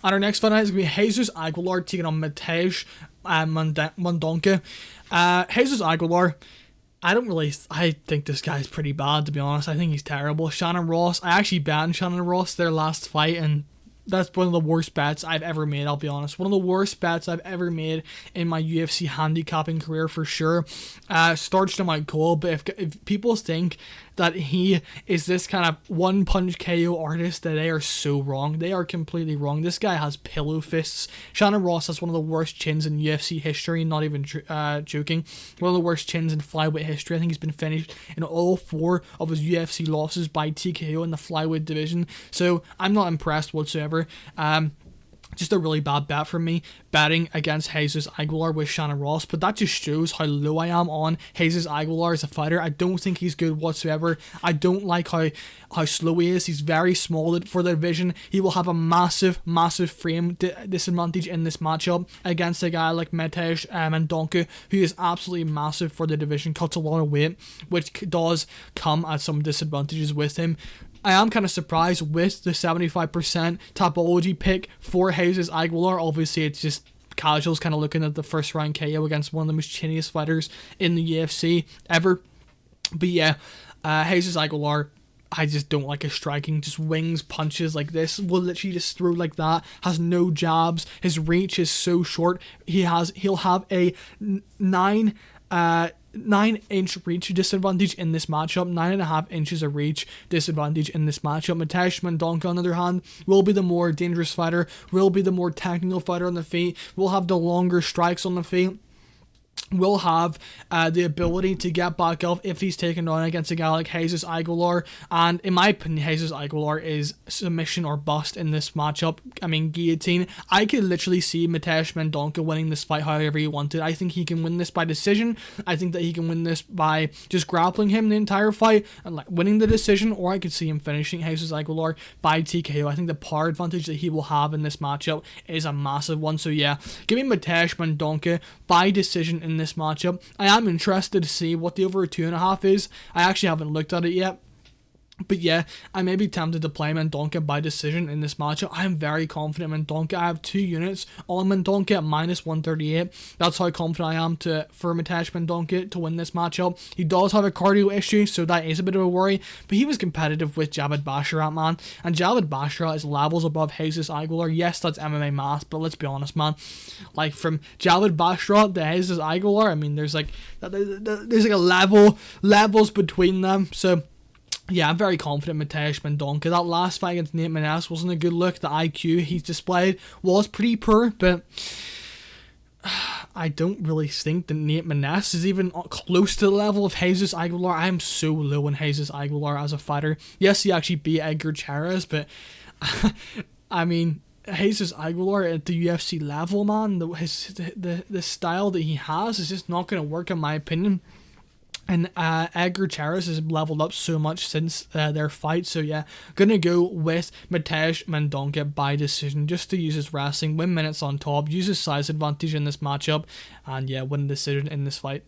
And our next fight night is going to be Jesus Aguilar taking on Mateus Mendonca. Jesus Aguilar, I think this guy's pretty bad, to be honest. I think he's terrible. Shannon Ross, I actually banned Shannon Ross their last fight, and that's one of the worst bets I've ever made, I'll be honest. One of the worst bets I've ever made in my UFC handicapping career, for sure. Starched him out cold, but if people think that he is this kind of one-punch KO artist, that they are so wrong. They are completely wrong. This guy has pillow fists. Shannon Ross has one of the worst chins in UFC history, not even joking. One of the worst chins in flyweight history. I think he's been finished in all 4 of his UFC losses by TKO in the flyweight division. So I'm not impressed whatsoever. Just a really bad bet for me, betting against Jesus Aguilar with Shannon Ross, but that just shows how low I am on Jesus Aguilar as a fighter. I don't think he's good whatsoever. I don't like how slow he is. He's very small for the division. He will have a massive frame disadvantage in this matchup against a guy like Mateus Mendonca, who is absolutely massive for the division, cuts a lot of weight, which does come at some disadvantages with him. I am kind of surprised with the 75% Tapology pick for Jesus Aguilar. Obviously, it's just casuals kind of looking at the first round KO against one of the most chiniest fighters in the UFC ever. But yeah, Jesus Aguilar, I just don't like his striking. Just wings, punches like this. Will literally just throw like that. Has no jabs. His reach is so short. He'll have a 9-inch reach disadvantage in this matchup, 9.5 inches of reach disadvantage in this matchup. Mateus Mendonca, on the other hand, will be the more dangerous fighter, will be the more technical fighter on the feet, will have the longer strikes on the feet, will have the ability to get back up if he's taken on against a guy like Jesus Aguilar. And in my opinion, Jesus Aguilar is submission or bust in this matchup. I mean, guillotine. I could literally see Mateus Mendonca winning this fight however he wanted. I think he can win this by decision. I think that he can win this by just grappling him the entire fight and like winning the decision, or I could see him finishing Jesus Aguilar by TKO. I think the power advantage that he will have in this matchup is a massive one. So yeah, give me Mateus Mendonca by decision in this matchup. I am interested to see what the over 2.5 is. I actually haven't looked at it yet. But yeah, I may be tempted to play Mendonca by decision in this matchup. I am very confident in Mendonca. I have 2 units on Mendonca at -138. That's how confident I am for Mateus Mendonca to win this matchup. He does have a cardio issue, so that is a bit of a worry. But he was competitive with Javid Basharat, man. And Javid Basharat is levels above Jesus Aguilar. Yes, that's MMA math, but let's be honest, man. Like from Javid Basharat to Jesus Aguilar, I mean, there's like a levels between them. So yeah, I'm very confident Mateus Mendonca. That last fight against Nate Maness wasn't a good look. The IQ he's displayed was pretty poor, but I don't really think that Nate Maness is even close to the level of Jesus Aguilar. I'm so low on Jesus Aguilar as a fighter. Yes, he actually beat Edgar Chairez, but I mean, Jesus Aguilar at the UFC level, man, the style that he has is just not going to work in my opinion. And Edgar Chairez has leveled up so much since their fight. So yeah, gonna go with Mateus Mendonca by decision, just to use his wrestling, win minutes on top, use his size advantage in this matchup, and yeah, win a decision in this fight.